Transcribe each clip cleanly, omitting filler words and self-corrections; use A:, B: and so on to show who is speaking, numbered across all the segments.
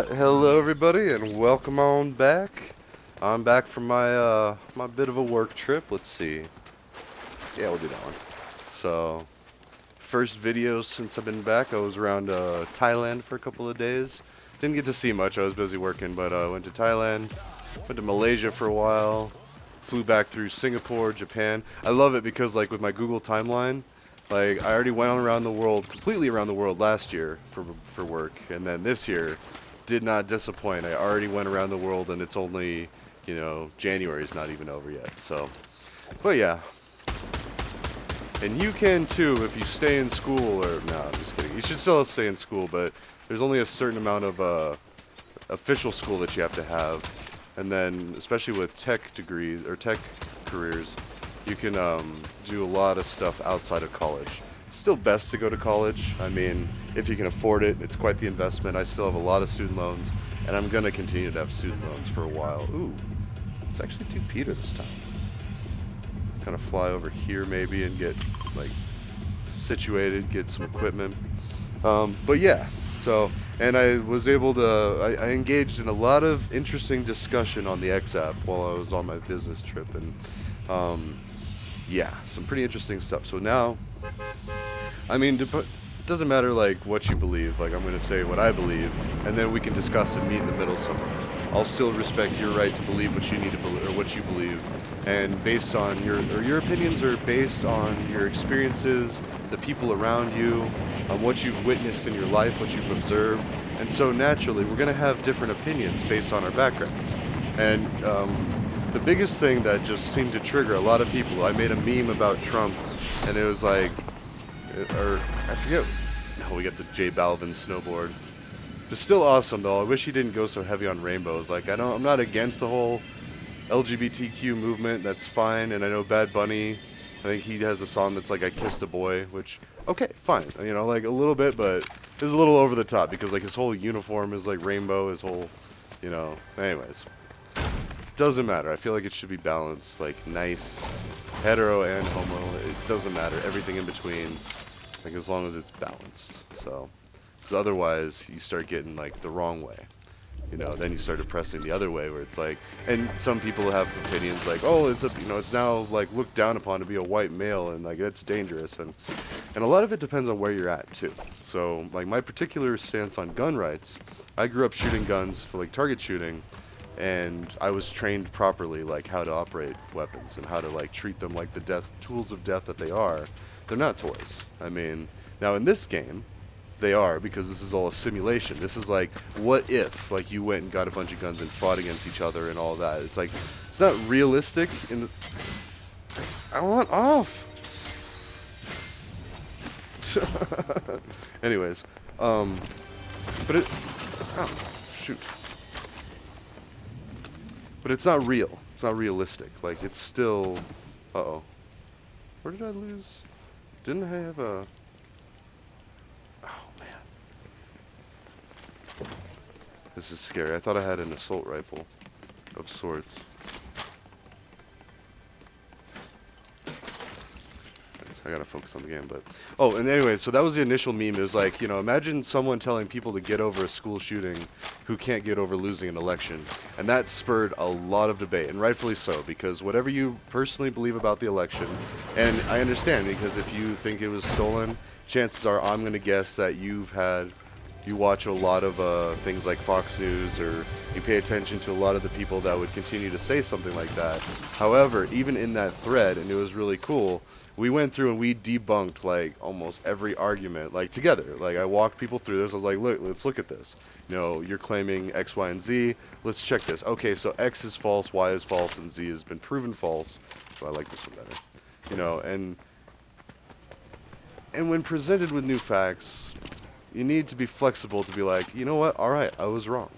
A: Hello everybody and welcome on back. I'm back from my bit of a work trip. Let's see. Yeah, we'll do that one. So, first video since I've been back. I was around Thailand for a couple of days. Didn't get to see much. I was busy working, but went to Thailand, went to Malaysia for a while, flew back through Singapore, Japan. I love it because like with my Google timeline, like I already went around the world, completely around the world last year for work, and then this year did not disappoint. I already went around the world and it's only, January is not even over yet. So, but yeah. And you can too if you stay in school or no, I'm just kidding. You should still stay in school, but there's only a certain amount of official school that you have to have. And then especially with tech degrees or tech careers, you can do a lot of stuff outside of college. Still best to go to college. I mean, if you can afford it, it's quite the investment. I still have a lot of student loans, and I'm going to continue to have student loans for a while. Ooh, it's actually 2 Peter this time. Kind of fly over here maybe and get like situated, get some equipment. But yeah, so, and I was able to, I engaged in a lot of interesting discussion on the X app while I was on my business trip, and yeah, some pretty interesting stuff. So now, I mean, it doesn't matter like what you believe. Like I'm gonna say what I believe, and then we can discuss and meet in the middle somewhere. I'll still respect your right to believe what you need to believe or what you believe, and based on your opinions are based on your experiences, the people around you, on what you've witnessed in your life, what you've observed, and so naturally we're gonna have different opinions based on our backgrounds. And the biggest thing that just seemed to trigger a lot of people, I made a meme about Trump, and it was like or I forget. No, we got the J Balvin snowboard. It's still awesome though. I wish he didn't go so heavy on rainbows. Like I'm not against the whole LGBTQ movement. That's fine. And I know Bad Bunny, I think he has a song that's like "I Kissed a Boy," which okay, fine. Like a little bit, but it's a little over the top because like his whole uniform is like rainbow. His whole, Anyways, doesn't matter. I feel like it should be balanced, like nice, hetero and homo. It doesn't matter. Everything in between. Like as long as it's balanced. So, because otherwise you start getting like the wrong way. Then you start depressing the other way where it's like, and some people have opinions like, oh, it's now like looked down upon to be a white male and like that's dangerous. And a lot of it depends on where you're at too. So like my particular stance on gun rights, I grew up shooting guns for like target shooting, and I was trained properly like how to operate weapons and how to like treat them like the tools of death that they are. They're not toys. I mean, now in this game, they are because this is all a simulation. This is like, what if like you went and got a bunch of guns and fought against each other and all that? It's like, it's not realistic. I want off. Anyways, but shoot. But it's not real. It's not realistic. Like it's still. Uh-oh. Where did I lose? Didn't I have a... Oh, man. This is scary. I thought I had an assault rifle of sorts. I gotta focus on the game, but... Oh, and anyway, so that was the initial meme. It was like, imagine someone telling people to get over a school shooting who can't get over losing an election. And that spurred a lot of debate, and rightfully so, because whatever you personally believe about the election, and I understand, because if you think it was stolen, chances are I'm gonna guess that you watch a lot of things like Fox News, or you pay attention to a lot of the people that would continue to say something like that. However, even in that thread, and it was really cool, we went through and we debunked like almost every argument, like together. Like I walked people through this. I was like, look, let's look at this. You're claiming X, Y, and Z. Let's check this. Okay, so X is false, Y is false, and Z has been proven false. So I like this one better. And when presented with new facts, you need to be flexible to be like, you know what? All right, I was wrong.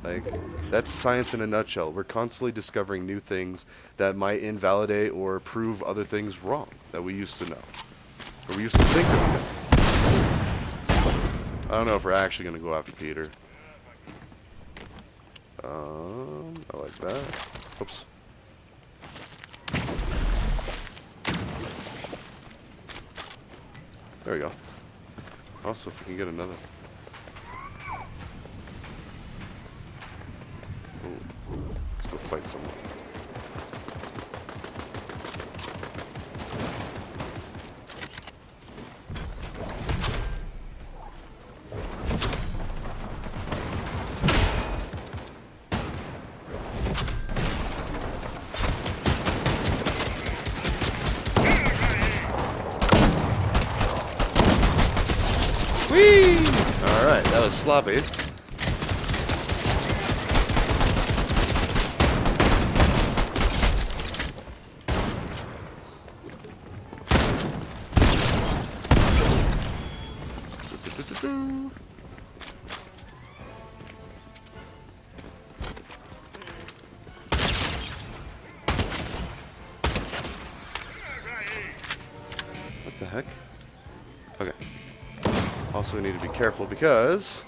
A: Like, that's science in a nutshell. We're constantly discovering new things that might invalidate or prove other things wrong that we used to know. Or we used to think that we knew. I don't know if we're actually going to go after Peter. I like that. Oops. There we go. Also, if we can get another. fight someone. Whee! Alright, that was sloppy. What the heck? Okay. Also, we need to be careful because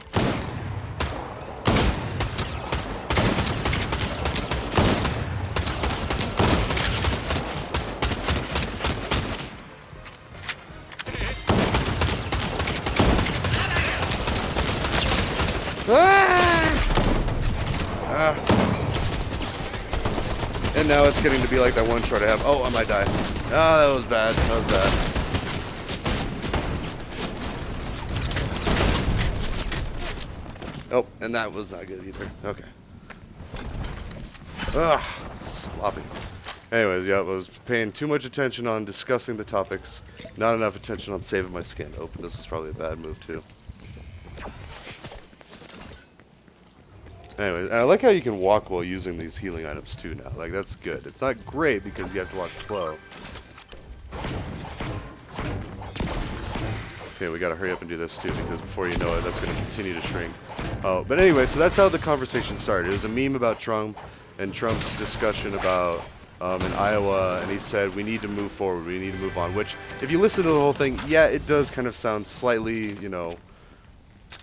A: and now it's getting to be like that one shot I have. Oh, I might die. Ah, that was bad. That was bad. Oh, and that was not good either. Okay. Ugh, sloppy. Anyways, yeah, I was paying too much attention on discussing the topics, not enough attention on saving my skin. Oh, this is probably a bad move too. Anyways, and I like how you can walk while using these healing items too now. Like, that's good. It's not great because you have to walk slow. Okay, we gotta hurry up and do this too, because before you know it, that's gonna continue to shrink. Oh, but anyway, so that's how the conversation started. It was a meme about Trump and Trump's discussion about in Iowa, and he said we need to move forward, we need to move on. Which, if you listen to the whole thing, yeah, it does kind of sound slightly, you know,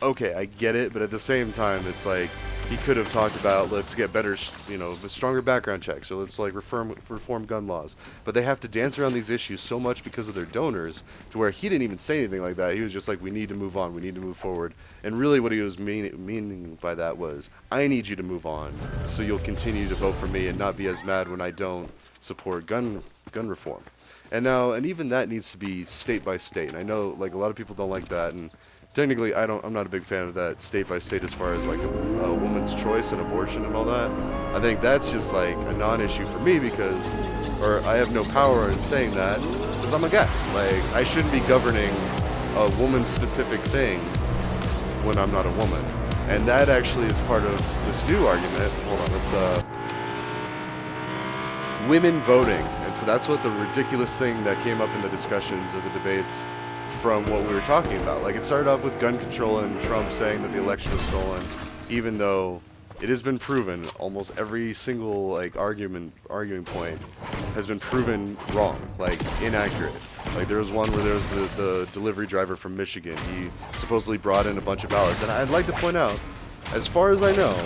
A: okay, I get it, but at the same time, it's like he could have talked about let's get better, you know, stronger background checks, or let's like reform gun laws. But they have to dance around these issues so much because of their donors, to where he didn't even say anything like that. He was just like, we need to move on, we need to move forward. And really, what he was meaning by that was, I need you to move on, so you'll continue to vote for me and not be as mad when I don't support gun reform. And now, and even that needs to be state by state. And I know, like, a lot of people don't like that, and technically, I'm not a big fan of that state by state as far as like a woman's choice and abortion and all that. I think that's just like a non-issue for me because, or I have no power in saying that because I'm a guy. Like, I shouldn't be governing a woman-specific thing when I'm not a woman. And that actually is part of this new argument. Hold on, let's women voting. And so that's what the ridiculous thing that came up in the discussions or the debates from what we were talking about. Like, it started off with gun control and Trump saying that the election was stolen, even though it has been proven, almost every single like arguing point has been proven wrong, like inaccurate. Like, there was one where there was the delivery driver from Michigan. He supposedly brought in a bunch of ballots, and I'd like to point out, as far as I know,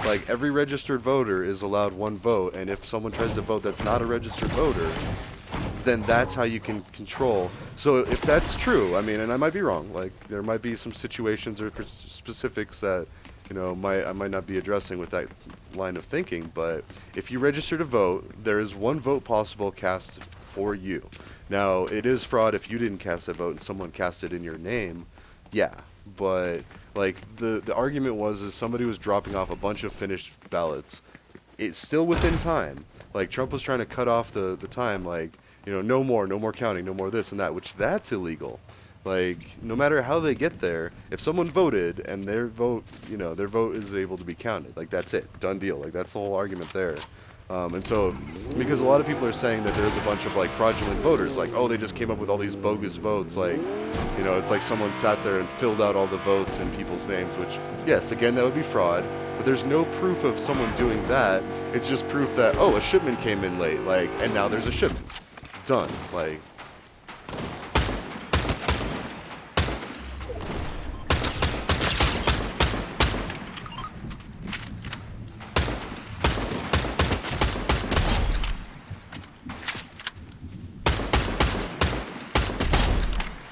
A: like, every registered voter is allowed one vote, and if someone tries to vote that's not a registered voter, then that's how you can control. So if that's true, I mean, and I might be wrong, like, there might be some situations or specifics that, you know, I might not be addressing with that line of thinking, but if you register to vote, there is one vote possible cast for you. Now, it is fraud if you didn't cast that vote and someone cast it in your name, yeah, but, like, the argument was is somebody was dropping off a bunch of finished ballots. It's still within time. Like, Trump was trying to cut off the time, like, you know, no more counting, no more this and that, which that's illegal. Like, no matter how they get there, if someone voted and their vote, you know, their vote is able to be counted, like, that's it, done deal. Like, that's the whole argument there. And so, because a lot of people are saying that there's a bunch of, like, fraudulent voters, like, oh, they just came up with all these bogus votes, like, you know, it's like someone sat there and filled out all the votes in people's names, which, yes, again, that would be fraud, but there's no proof of someone doing that. It's just proof that, oh, a shipment came in late, like, and now there's a shipment. Done. Like,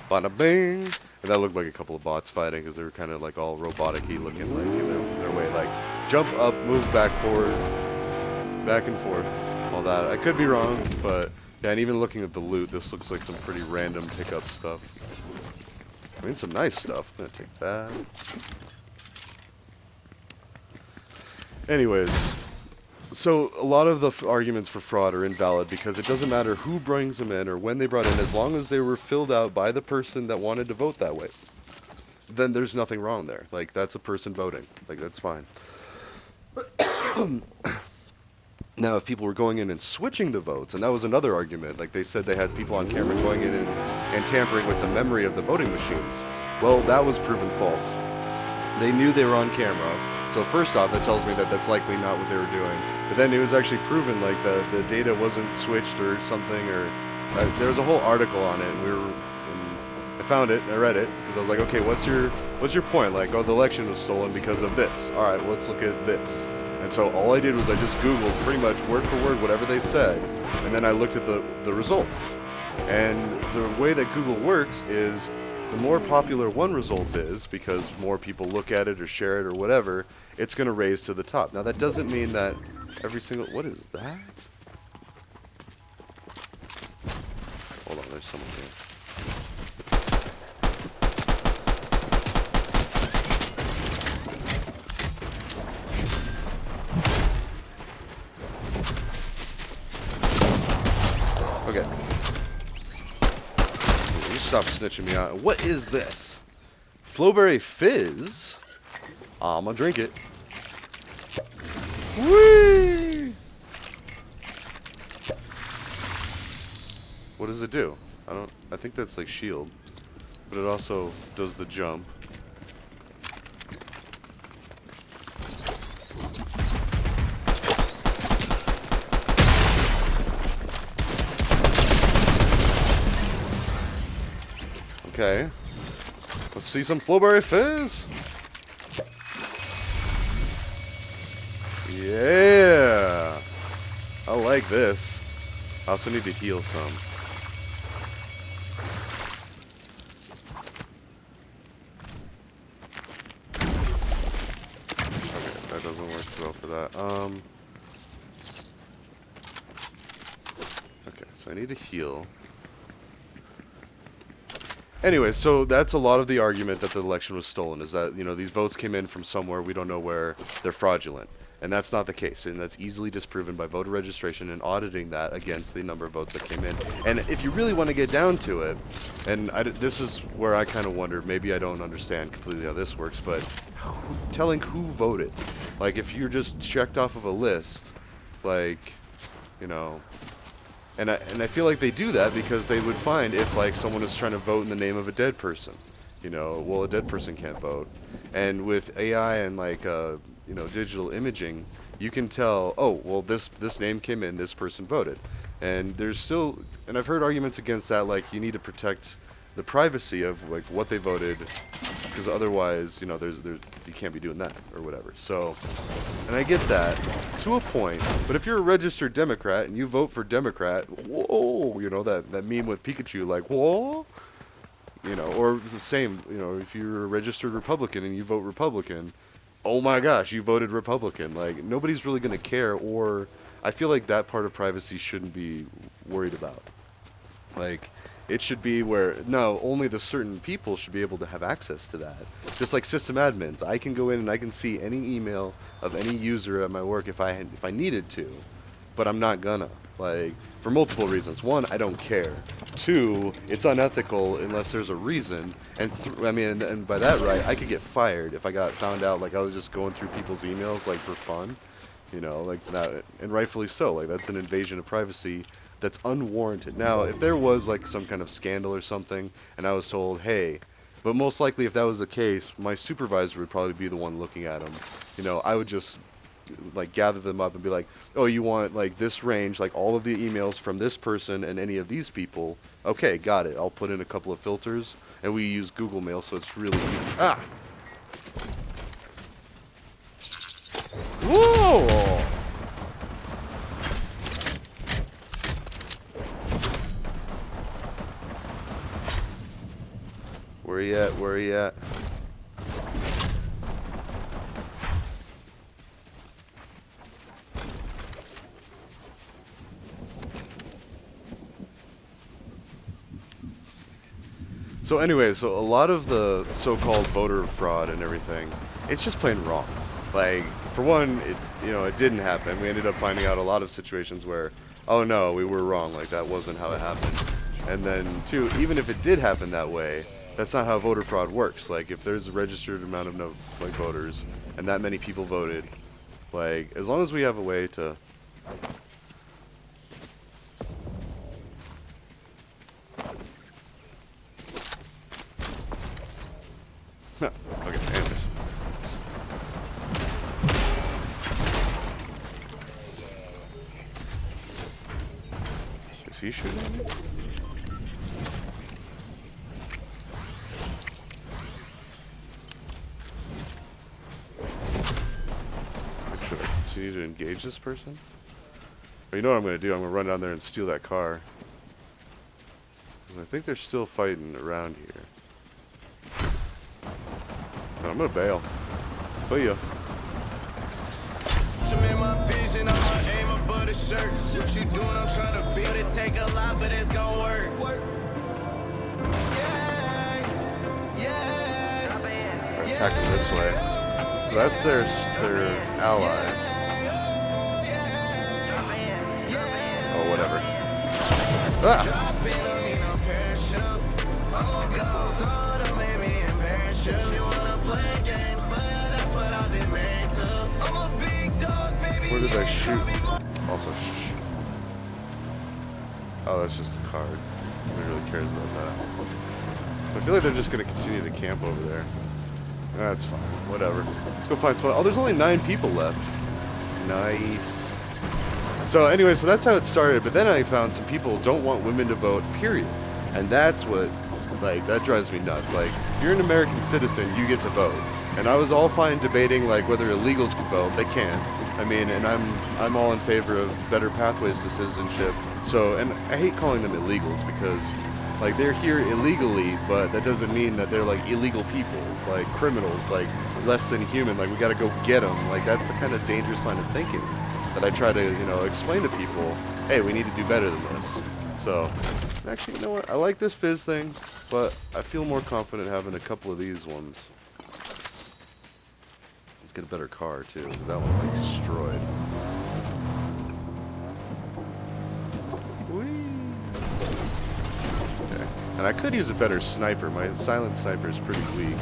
A: bada bing. And that looked like a couple of bots fighting because they were kind of like all robotic-y looking, like in their way. Like, jump up, move back forward. back and forth, all that. I could be wrong, but yeah, and even looking at the loot, this looks like some pretty random pickup stuff. I mean, some nice stuff. I'm gonna take that. Anyways, so a lot of the arguments for fraud are invalid because it doesn't matter who brings them in or when they brought in, as long as they were filled out by the person that wanted to vote that way. Then there's nothing wrong there. Like, that's a person voting. Like, that's fine. Now, if people were going in and switching the votes, and that was another argument, like they said they had people on camera going in and tampering with the memory of the voting machines. Well, that was proven false. They knew they were on camera. So first off, that tells me that that's likely not what they were doing. But then it was actually proven like the data wasn't switched or something, or there was a whole article on it, and I found it, and I read it, because I was like, okay, what's your point? Like, oh, the election was stolen because of this. All right, well, let's look at this. And so all I did was I just Googled pretty much word for word whatever they said, and then I looked at the results. And the way that Google works is the more popular one result is, because more people look at it or share it or whatever, it's going to raise to the top. Now, that doesn't mean that every single... What is that? Hold on, there's someone here. Okay. You stop snitching me out. What is this? Flowberry Fizz? I'm gonna drink it. Whee! What does it do? I think that's like shield. But it also does the jump. Okay. Let's see some Flowberry Fizz. Yeah. I like this. I also need to heal some. Okay, that doesn't work well for that. Okay, so I need to heal. Anyway, so that's a lot of the argument that the election was stolen, is that, you know, these votes came in from somewhere, we don't know where, they're fraudulent. And that's not the case, and that's easily disproven by voter registration and auditing that against the number of votes that came in. And if you really want to get down to it, and this is where I kind of wonder, maybe I don't understand completely how this works, but telling who voted. Like, if you're just checked off of a list, like, you know... And I feel like they do that because they would find if, like, someone is trying to vote in the name of a dead person. You know, well, a dead person can't vote. And with AI and, like, you know, digital imaging, you can tell, oh, well, this name came in, this person voted. And there's still, and I've heard arguments against that, like, you need to protect the privacy of, like, what they voted, because otherwise, you know, you can't be doing that, or whatever. So, and I get that, to a point, but if you're a registered Democrat, and you vote for Democrat, whoa, you know, that meme with Pikachu, like, whoa, you know, or the same, you know, if you're a registered Republican, and you vote Republican, oh my gosh, you voted Republican, like, nobody's really going to care, or, I feel like that part of privacy shouldn't be worried about. Like, it should be where, no, only the certain people should be able to have access to that. Just like system admins. I can go in and I can see any email of any user at my work if I needed to, but I'm not gonna. Like, for multiple reasons. One, I don't care. Two, it's unethical unless there's a reason. And I mean, and by that right, I could get fired if I got found out, like, I was just going through people's emails, like, for fun. You know, like that, and rightfully so. Like, that's an invasion of privacy that's unwarranted. Now, if there was like some kind of scandal or something, and I was told, hey, but most likely if that was the case, my supervisor would probably be the one looking at them. You know, I would just like gather them up and be like, oh, you want like this range, like all of the emails from this person and any of these people. Okay, got it. I'll put in a couple of filters, and we use Google Mail, so it's really easy. Ah! Whoa! Where you at? Where you at? So anyway, so a lot of the so-called voter fraud and everything, it's just plain wrong. Like, for one, it didn't happen. We ended up finding out a lot of situations where, oh no, we were wrong. Like, that wasn't how it happened. And then, two, even if it did happen that way, that's not how voter fraud works. Like, if there's a registered amount of voters, and that many people voted, like, as long as we have a way to... Okay, anyways. Is he shooting at me? Should I continue to engage this person? Well, you know what I'm going to do? I'm going to run down there and steal that car. I think they're still fighting around here. But I'm going to bail. See ya.
B: What you doing? I'm trying to build it. Take a lot, but it's gonna work.
A: Our attack is this way. So that's their ally. Oh, whatever. Ah! Where did I shoot? Also, shh. Oh, that's just a card. Nobody really cares about that. I feel like they're just going to continue to camp over there. That's fine. Whatever. Let's go find spot. Oh, there's only 9 people left. Nice. So anyway, so that's how it started. But then I found some people don't want women to vote, period. And that's what, like, that drives me nuts. Like, if you're an American citizen, you get to vote. And I was all fine debating, like, whether illegals could vote. They can. I mean, and I'm all in favor of better pathways to citizenship. So, and I hate calling them illegals because, like, they're here illegally, but that doesn't mean that they're, like, illegal people, like criminals, like less than human. Like, we got to go get them. Like, that's the kind of dangerous line of thinking that I try to, explain to people. Hey, we need to do better than this. So, actually, you know what? I like this fizz thing, but I feel more confident having a couple of these ones. Let's get a better car too, because that one's like destroyed. Okay. And I could use a better sniper. My silent sniper is pretty weak.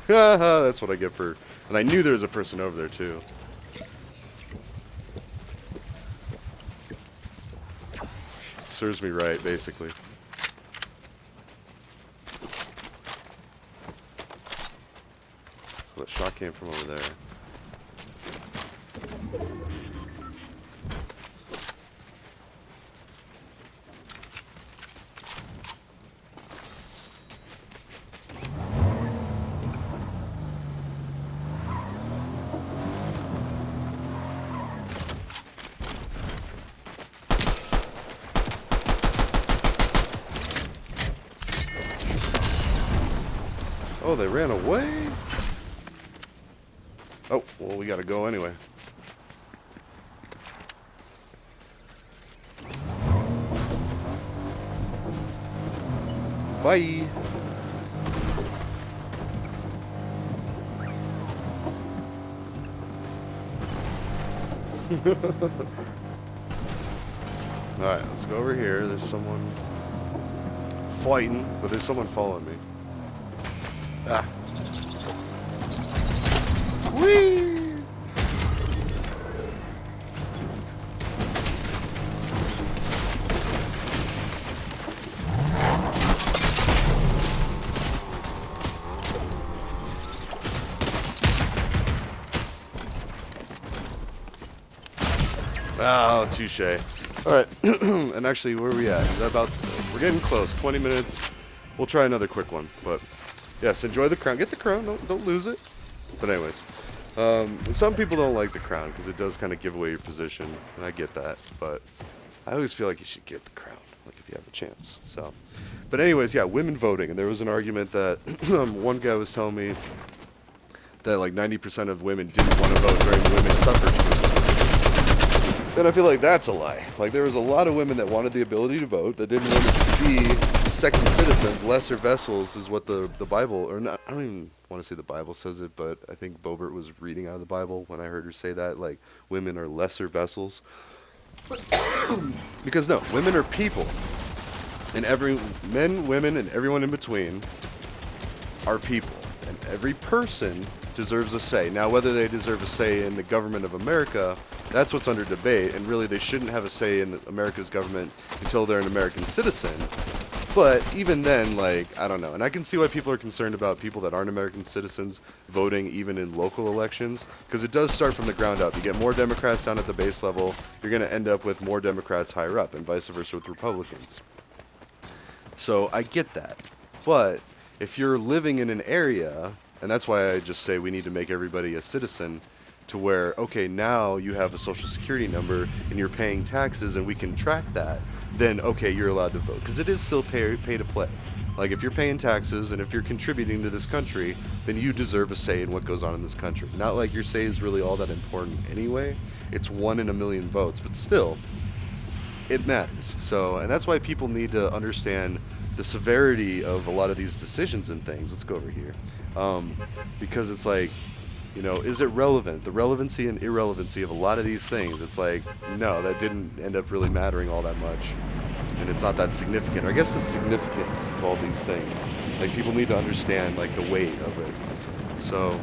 A: Ah! That's what I get for... And I knew there was a person over there, too. Serves me right, basically. So that shot came from over there. Oh, they ran away? Oh, well, we gotta go anyway. Bye! Alright, let's go over here. There's someone fighting, but there's someone following me. Ah. Whee! Oh, touche. Alright, and actually, where are we at? Is that about... We're getting close. 20 minutes. We'll try another quick one, but... Yes, enjoy the crown. Get the crown. Don't lose it. But anyways, Some people don't like the crown because it does kind of give away your position, and I get that. But I always feel like you should get the crown, like if you have a chance. So, but anyways, yeah, women voting, and there was an argument that one guy was telling me that like 90% of women didn't want to vote during women's suffrage movement. And I feel like that's a lie. Like there was a lot of women that wanted the ability to vote, that didn't want to be second citizens, lesser vessels is what the Bible, or not, I don't even want to say the Bible says it, but I think Bobert was reading out of the Bible when I heard her say that, like women are lesser vessels. Because no, women are people. And every men, women, and everyone in between are people. And every person deserves a say. Now, whether they deserve a say in the government of America, that's what's under debate. And really, they shouldn't have a say in America's government until they're an American citizen. But even then, like, I don't know. And I can see why people are concerned about people that aren't American citizens voting even in local elections. Because it does start from the ground up. You get more Democrats down at the base level, you're going to end up with more Democrats higher up, and vice versa with Republicans. So I get that. But if you're living in an area, and that's why I just say we need to make everybody a citizen, to where, okay, now you have a social security number and you're paying taxes and we can track that, then okay, you're allowed to vote. Because it is still pay to play. Like if you're paying taxes and if you're contributing to this country, then you deserve a say in what goes on in this country. Not like your say is really all that important anyway. It's 1 in a million votes, but still, it matters. So, and that's why people need to understand the severity of a lot of these decisions and things. Let's go over here. Because it's like, you know, is it relevant? The relevancy and irrelevancy of a lot of these things, it's like, no, that didn't end up really mattering all that much. And it's not that significant. Or I guess the significance of all these things. Like, people need to understand, like, the weight of it. So,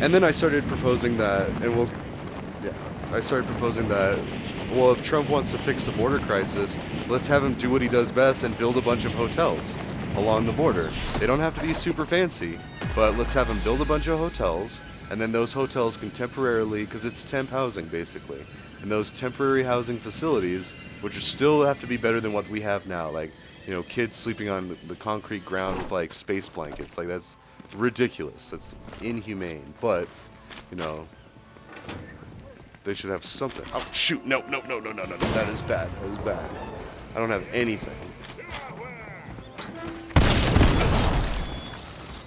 A: and then I started proposing that, and I started proposing that, well, if Trump wants to fix the border crisis, let's have him do what he does best and build a bunch of hotels along the border. They don't have to be super fancy, but let's have him build a bunch of hotels, and then those hotels can temporarily, because it's temp housing basically, and those temporary housing facilities, which still have to be better than what we have now, like, you know, kids sleeping on the concrete ground with like space blankets, like that's ridiculous, that's inhumane, but, you know, they should have something. Oh, shoot. No. That is bad. That is bad. I don't have anything.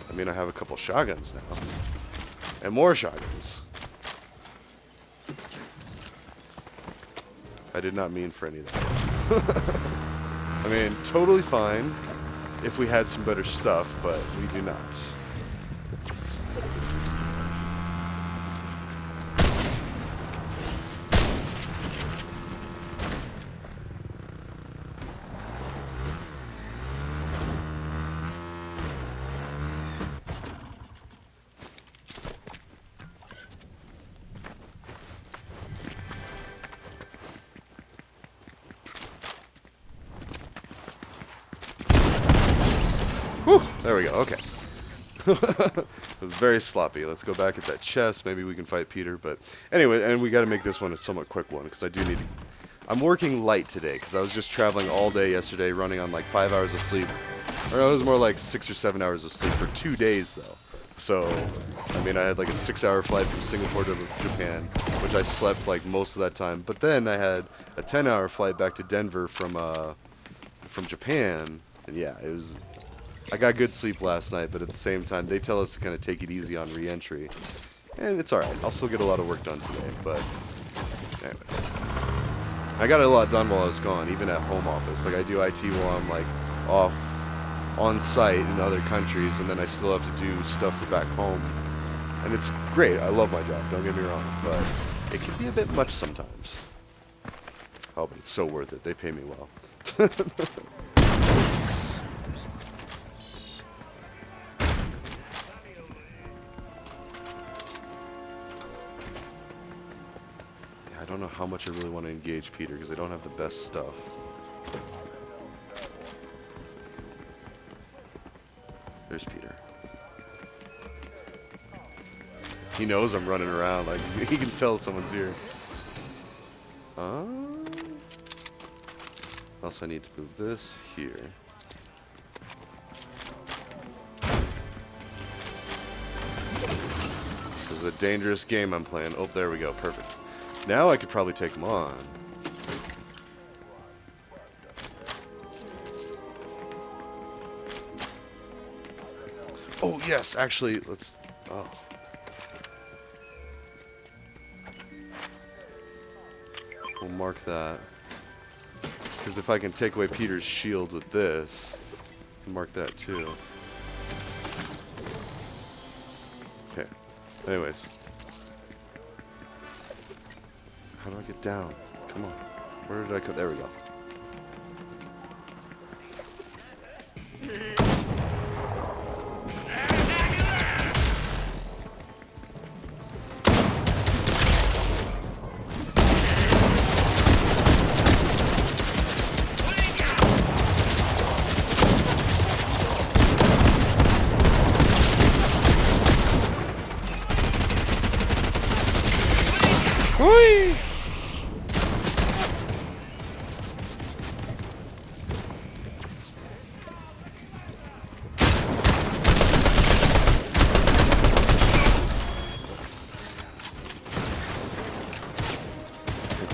A: I mean, I have a couple shotguns now. And more shotguns. I did not mean for any of that. I mean, totally fine if we had some better stuff, but we do not. Whew, there we go, okay. It was very sloppy. Let's go back at that chest. Maybe we can fight Peter, but anyway, and we got to make this one a somewhat quick one, because I do need to... I'm working light today, because I was just traveling all day yesterday, running on like 5 hours of sleep. Or it was more like 6 or 7 hours of sleep for 2 days, though. So, I mean, I had like a 6-hour flight from Singapore to Japan, which I slept like most of that time. But then I had a 10-hour flight back to Denver from Japan, and yeah, it was... I got good sleep last night, but at the same time, they tell us to kind of take it easy on re-entry. And it's alright. I'll still get a lot of work done today, but anyways. I got a lot done while I was gone, even at home office. Like, I do IT while I'm, like, off on site in other countries, and then I still have to do stuff for back home. And it's great. I love my job, don't get me wrong, but it can be a bit much sometimes. Oh, but it's so worth it. They pay me well. I don't know how much I really want to engage Peter because I don't have the best stuff. There's Peter. He knows I'm running around, like, he can tell someone's here. Also, I need to move this here. So is a dangerous game I'm playing. Oh, there we go. Perfect. Now I could probably take them on. Oh, yes. Actually, let's... Oh. We'll mark that. Because if I can take away Peter's shield with this, I'll mark that too. Okay. Anyways. How do I get down? Come on. Where did I go? There we go. Whee!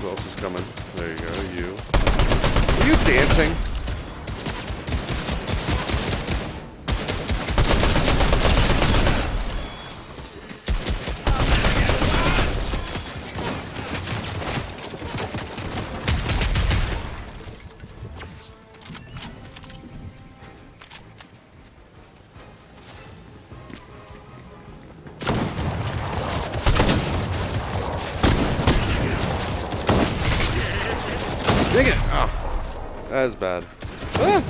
A: Who else is coming? There you go, you. Are you dancing? Dang it! Oh, that is bad. Ah!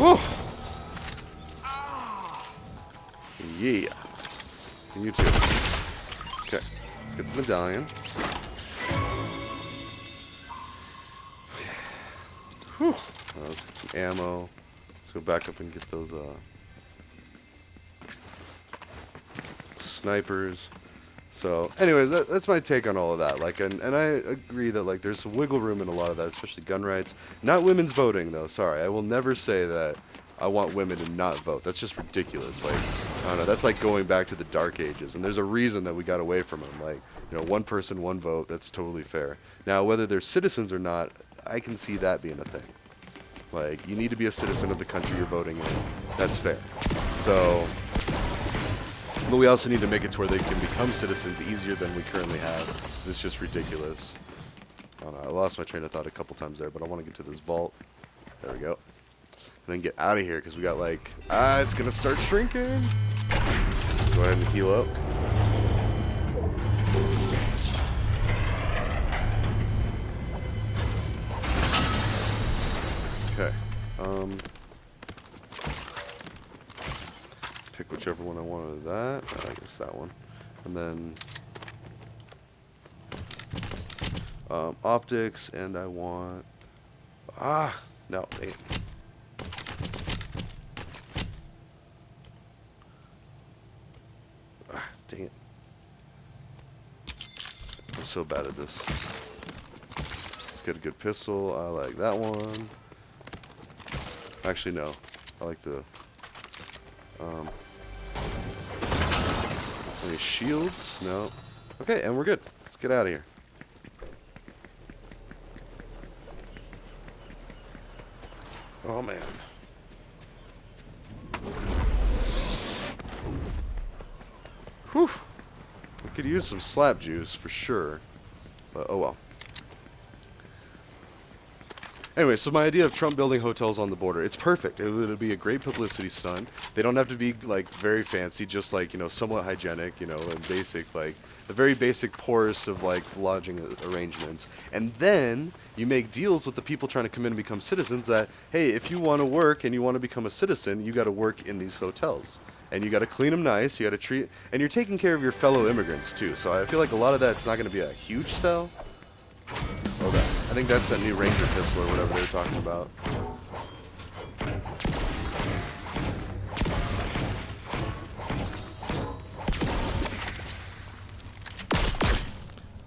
A: Woo! Yeah. And you too. Okay. Let's get the medallion. Whew. Let's get some ammo. Let's go back up and get those snipers. So, anyways, that's my take on all of that. Like, and I agree that like there's some wiggle room in a lot of that, especially gun rights. Not women's voting though. Sorry, I will never say that I want women to not vote. That's just ridiculous. Like, I don't know. That's like going back to the dark ages, and there's a reason that we got away from them. Like, you know, one person, one vote. That's totally fair. Now, whether they're citizens or not, I can see that being a thing. Like, you need to be a citizen of the country you're voting in. That's fair. So, but we also need to make it to where they can become citizens easier than we currently have. It's just ridiculous. I don't know. I lost my train of thought a couple times there, but I want to get to this vault. There we go. And then get out of here because we got like, it's going to start shrinking. Go ahead and heal up. Okay. Pick whichever one I wanted of that. I guess that one. And then optics, and I want no, dang it. Dang it. I'm so bad at this. Let's get a good pistol. I like that one. Actually, no. I like the any shields? No. Okay, and we're good. Let's get out of here. Oh man. Whew. We could use some slap juice for sure. But oh well. Anyway, so my idea of Trump building hotels on the border, it's perfect. It would be a great publicity stunt. They don't have to be, like, very fancy, just, like, you know, somewhat hygienic, you know, and basic, like, the very basic poorest of, like, lodging arrangements. And then you make deals with the people trying to come in and become citizens that, hey, if you want to work and you want to become a citizen, you got to work in these hotels. And you got to clean them nice, you got to treat, and you're taking care of your fellow immigrants, too. So I feel like a lot of that's not going to be a huge sell. Okay. I think that's that new Ranger pistol or whatever they were talking about.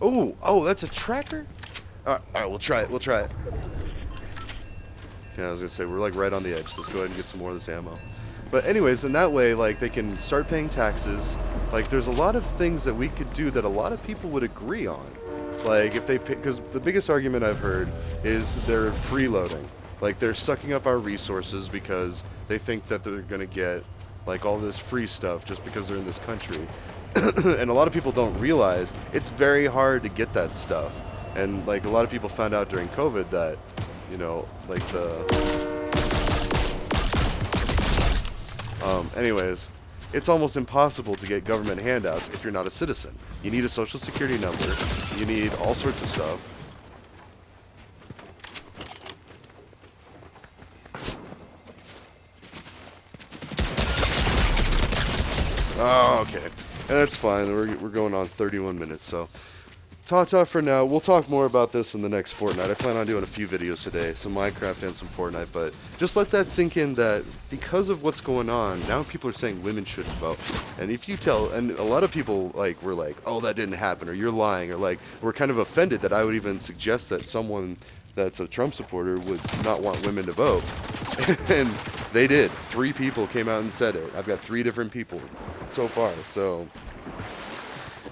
A: Oh, that's a tracker? Alright, we'll try it. We'll try it. Yeah, I was gonna say, we're like right on the edge. Let's go ahead and get some more of this ammo. But anyways, in that way, like, they can start paying taxes. Like, there's a lot of things that we could do that a lot of people would agree on. Like, if they pay, because the biggest argument I've heard is they're freeloading. Like, they're sucking up our resources because they think that they're gonna get, like, all this free stuff just because they're in this country. And a lot of people don't realize it's very hard to get that stuff. And, like, a lot of people found out during COVID that, like anyways, it's almost impossible to get government handouts if you're not a citizen. You need a social security number. You need all sorts of stuff. Oh, okay. And that's fine. We're going on 31 minutes, so ta-ta for now. We'll talk more about this in the next Fortnite. I plan on doing a few videos today, some Minecraft and some Fortnite, but just let that sink in that because of what's going on, now people are saying women shouldn't vote. And if you tell, and a lot of people were like, oh, that didn't happen, or you're lying, or like, we're kind of offended that I would even suggest that someone that's a Trump supporter would not want women to vote. And they did. 3 people came out and said it. I've got 3 different people so far, so...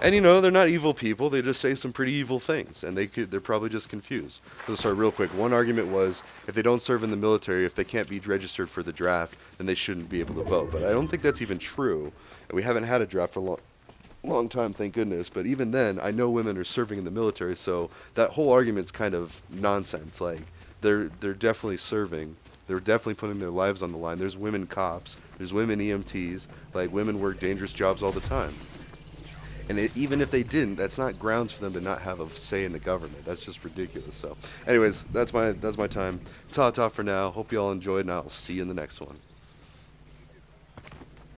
A: And they're not evil people. They just say some pretty evil things, and they're probably just confused. So sorry, real quick. One argument was if they don't serve in the military, if they can't be registered for the draft, then they shouldn't be able to vote. But I don't think that's even true. And we haven't had a draft for a long time, thank goodness. But even then, I know women are serving in the military, so that whole argument's kind of nonsense. Like they're definitely serving. They're definitely putting their lives on the line. There's women cops. There's women EMTs. Like women work dangerous jobs all the time. And even if they didn't, that's not grounds for them to not have a say in the government. That's just ridiculous. So, anyways, that's my time. Ta-ta for now. Hope you all enjoyed, and I'll see you in the next one.